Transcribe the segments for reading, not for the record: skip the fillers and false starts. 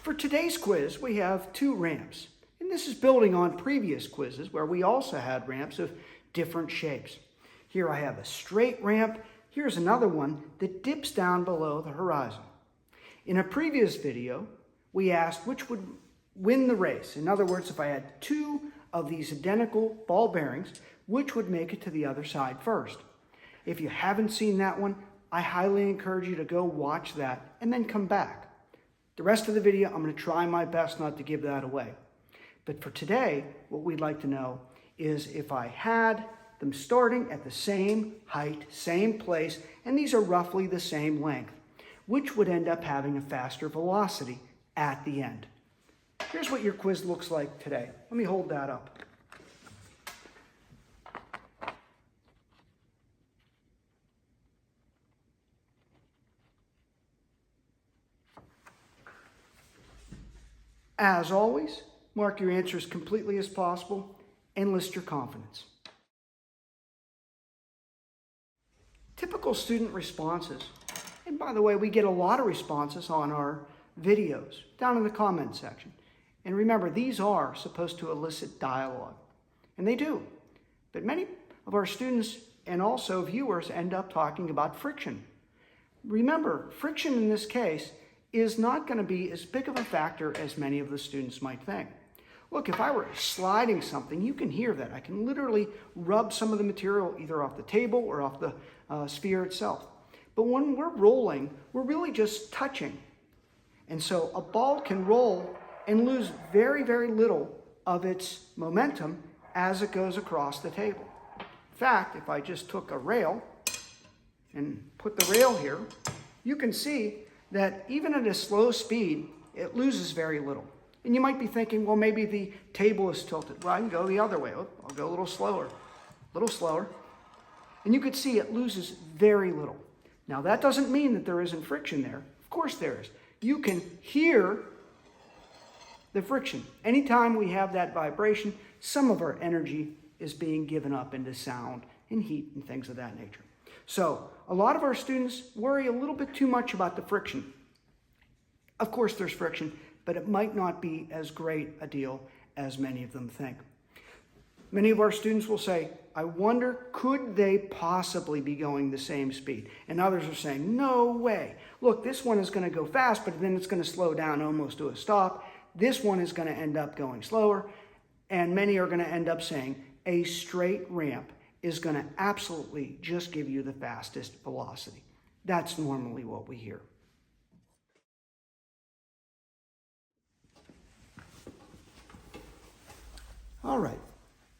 For today's quiz, we have 2 ramps. And this is building on previous quizzes where we also had ramps of different shapes. Here I have a straight ramp. Here's another one that dips down below the horizon. In a previous video, we asked which would win the race. In other words, if I had 2 of these identical ball bearings, which would make it to the other side first? If you haven't seen that one, I highly encourage you to go watch that and then come back. The rest of the video, I'm going to try my best not to give that away. But for today, what we'd like to know is if I had them starting at the same height, same place, and these are roughly the same length, which would end up having a faster velocity at the end. Here's what your quiz looks like today. Let me hold that up. As always, mark your answers completely as possible and list your confidence. Typical student responses. And by the way, we get a lot of responses on our videos down in the comment section. And remember, these are supposed to elicit dialogue. And they do. But many of our students and also viewers end up talking about friction. Remember, friction in this case is not going to be as big of a factor as many of the students might think. Look, if I were sliding something, you can hear that. I can literally rub some of the material either off the table or off the sphere itself. But when we're rolling, we're really just touching. And so a ball can roll and lose very, very little of its momentum as it goes across the table. In fact, if I just took a rail and put the rail here, you can see that even at a slow speed, it loses very little. And you might be thinking, well, maybe the table is tilted. Well, I can go the other way. I'll go a little slower. And you could see it loses very little. Now, that doesn't mean that there isn't friction there. Of course there is. You can hear the friction. Anytime we have that vibration, some of our energy is being given up into sound and heat and things of that nature. So a lot of our students worry a little bit too much about the friction. Of course there's friction, but it might not be as great a deal as many of them think. Many of our students will say, I wonder, could they possibly be going the same speed? And others are saying, no way. Look, this one is going to go fast, but then it's going to slow down almost to a stop. This one is going to end up going slower. And many are going to end up saying a straight ramp is going to absolutely just give you the fastest velocity. That's normally what we hear. All right.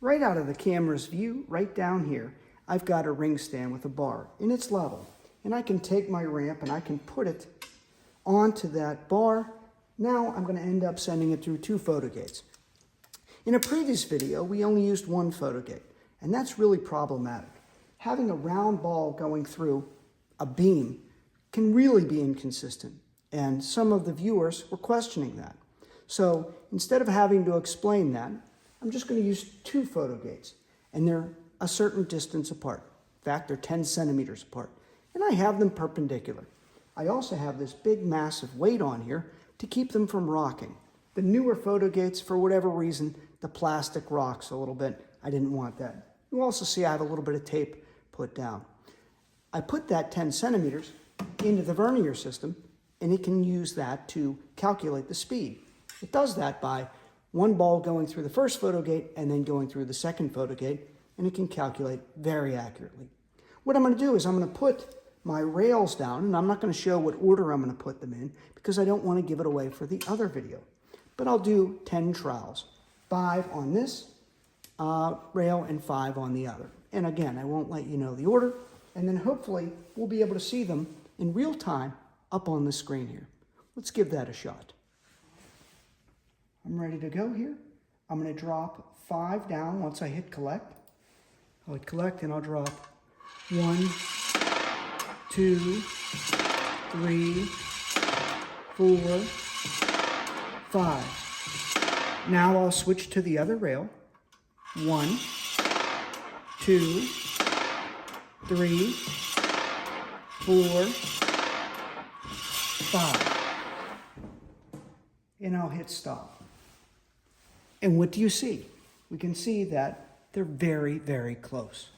Right out of the camera's view, right down here, I've got a ring stand with a bar, and it's level. And I can take my ramp and I can put it onto that bar. Now I'm going to end up sending it through 2 photo gates. In a previous video, we only used 1 photo gate, and that's really problematic. Having a round ball going through a beam can really be inconsistent, and some of the viewers were questioning that. So instead of having to explain that, I'm just going to use 2 photo gates, and they're a certain distance apart. In fact, they're 10 centimeters apart, and I have them perpendicular. I also have this big massive weight on here to keep them from rocking. The newer photo gates, for whatever reason, the plastic rocks a little bit. I didn't want that. You also see I have a little bit of tape put down. I put that 10 centimeters into the vernier system, and it can use that to calculate the speed. It does that by 1 ball going through the first photo gate and then going through the second photo gate, and it can calculate very accurately. What I'm going to do is I'm going to put my rails down, and I'm not going to show what order I'm going to put them in because I don't want to give it away for the other video. But I'll do 10 trowels, 5 on this rail and 5 on the other. And again, I won't let you know the order, and then hopefully we'll be able to see them in real time up on the screen here. Let's give that a shot. I'm ready to go here. I'm going to drop 5 down once I hit collect. I'll hit collect and I'll drop 1, 2, 3, 4, 5. Now I'll switch to the other rail. 1, 2, 3, 4, 5. and I'll hit stop. And what do you see? We can see that they're very, very close.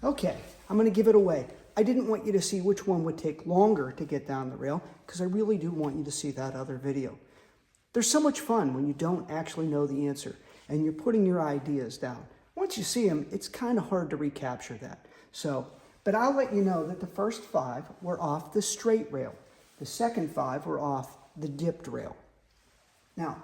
Okay, I'm going to give it away. I didn't want you to see which one would take longer to get down the rail because I really do want you to see that other video. There's so much fun when you don't actually know the answer and you're putting your ideas down. Once you see them, it's kind of hard to recapture that. But I'll let you know that the first 5 were off the straight rail. The second 5 were off the dipped rail. Now,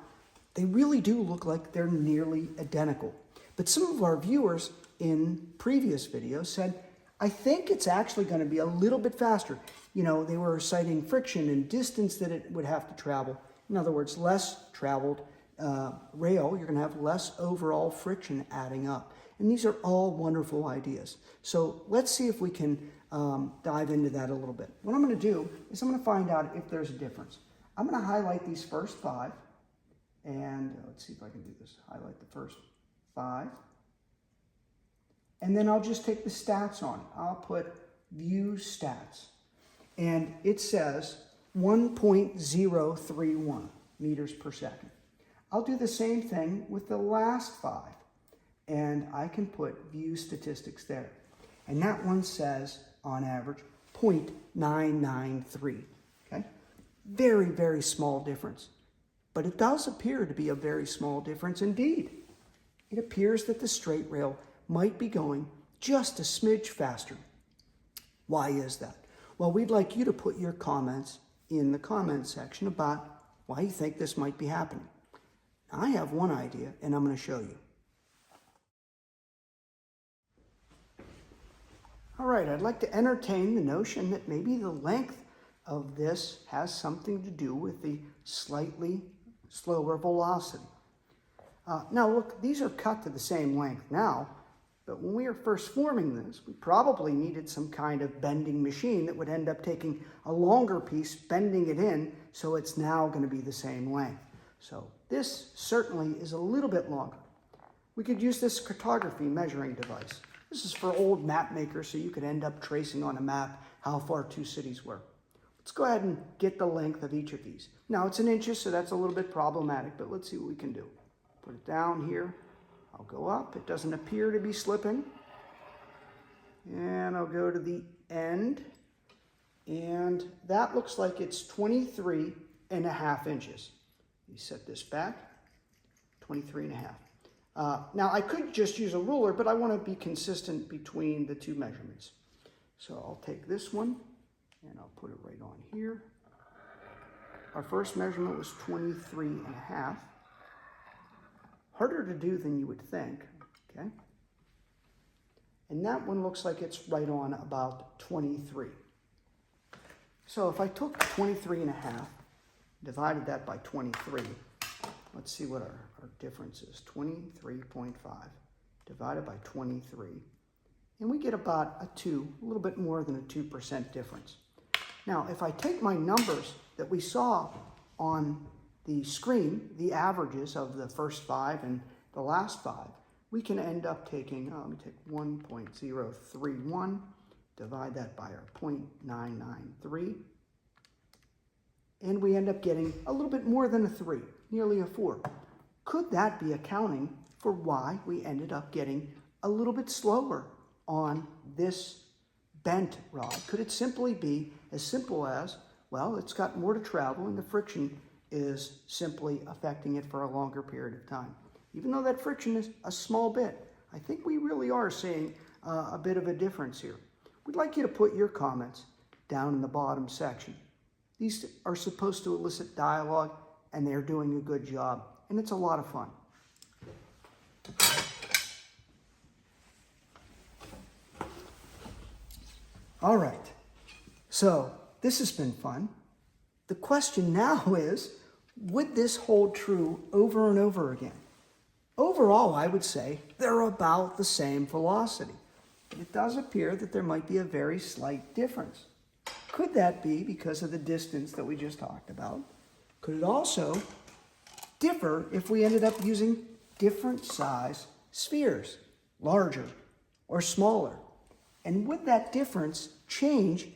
they really do look like they're nearly identical. But some of our viewers in previous videos said, I think it's actually going to be a little bit faster. You know, they were citing friction and distance that it would have to travel. In other words, less traveled rail, you're going to have less overall friction adding up. And these are all wonderful ideas. So let's see if we can dive into that a little bit. What I'm going to do is I'm going to find out if there's a difference. I'm going to highlight these first 5. And let's see if I can do this. Highlight the first 5. And then I'll just take the stats on it. I'll put view stats. And it says 1.031 meters per second. I'll do the same thing with the last 5. And I can put view statistics there. And that one says, on average, 0.993. Okay? Very, very small difference. But it does appear to be a very small difference indeed. It appears that the straight rail might be going just a smidge faster. Why is that? Well, we'd like you to put your comments in the comments section about why you think this might be happening. I have one idea, and I'm going to show you. All right, I'd like to entertain the notion that maybe the length of this has something to do with the slightly slower velocity. Now look, these are cut to the same length now, but when we were first forming this, we probably needed some kind of bending machine that would end up taking a longer piece, bending it in, so it's now going to be the same length. So this certainly is a little bit longer. We could use this cartography measuring device. This is for old map makers, so you could end up tracing on a map how far 2 cities were. Let's go ahead and get the length of each of these. Now it's in inches, so that's a little bit problematic, but let's see what we can do. Put it down here. I'll go up. It doesn't appear to be slipping. And I'll go to the end. And that looks like it's 23.5 inches. You set this back, 23.5. Now I could just use a ruler, but I want to be consistent between the 2 measurements. So I'll take this one and I'll put it right on here. Our first measurement was 23.5. Harder to do than you would think, okay? And that one looks like it's right on about 23. So if I took 23.5, divided that by 23, let's see what our difference is. 23.5 divided by 23. And we get about a little bit more than a 2% difference. Now, if I take my numbers that we saw on the screen, the averages of the first 5 and the last 5, we can end up taking, let me take 1.031, divide that by our 0.993, and we end up getting a little bit more than a 3, nearly a 4. Could that be accounting for why we ended up getting a little bit slower on this bent rod? Could it simply be as simple as, well, it's got more to travel and the friction is simply affecting it for a longer period of time? Even though that friction is a small bit, I think we really are seeing a bit of a difference here. We'd like you to put your comments down in the bottom section. These are supposed to elicit dialogue, and they're doing a good job, and it's a lot of fun. All right, so this has been fun. The question now is, would this hold true over and over again? Overall, I would say they're about the same velocity. But it does appear that there might be a very slight difference. Could that be because of the distance that we just talked about? Could it also differ if we ended up using different size spheres, larger or smaller? And would that difference change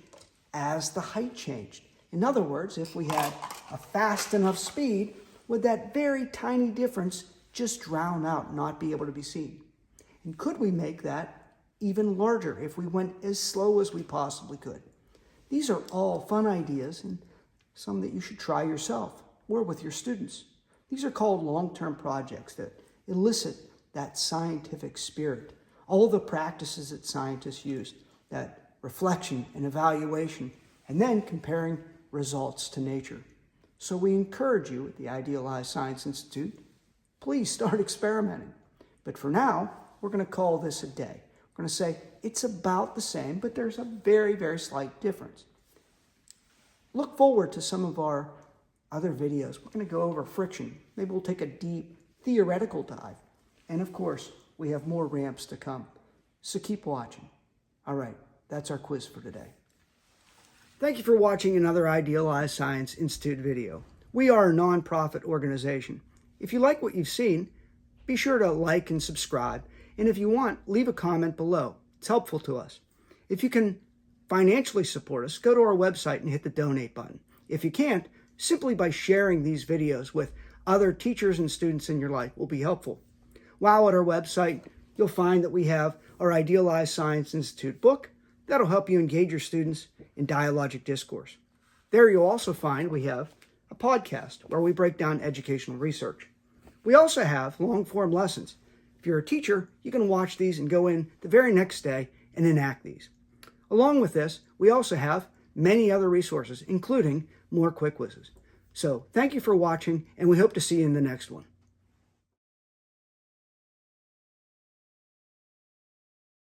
as the height changed? In other words, if we had a fast enough speed, would that very tiny difference just drown out and not be able to be seen? And could we make that even larger if we went as slow as we possibly could? These are all fun ideas and some that you should try yourself or with your students. These are called long-term projects that elicit that scientific spirit, all the practices that scientists use, that reflection and evaluation, and then comparing results to nature. So we encourage you at the Idealized Science Institute, please start experimenting. But for now, we're going to call this a day. We're going to say it's about the same, but there's a very, very slight difference. Look forward to some of our other videos. We're going to go over friction. Maybe we'll take a deep theoretical dive. And of course, we have more ramps to come. So keep watching. All right, that's our quiz for today. Thank you for watching another Idealized Science Institute video. We are a nonprofit organization. If you like what you've seen, be sure to like and subscribe. And if you want, leave a comment below. It's helpful to us. If you can financially support us, go to our website and hit the donate button. If you can't, simply by sharing these videos with other teachers and students in your life will be helpful. While at our website, you'll find that we have our Idealized Science Institute book that'll help you engage your students in dialogic discourse. There you'll also find we have a podcast where we break down educational research. We also have long-form lessons. If you're a teacher, you can watch these and go in the very next day and enact these. Along with this, we also have many other resources, including more quick quizzes. So thank you for watching, and we hope to see you in the next one.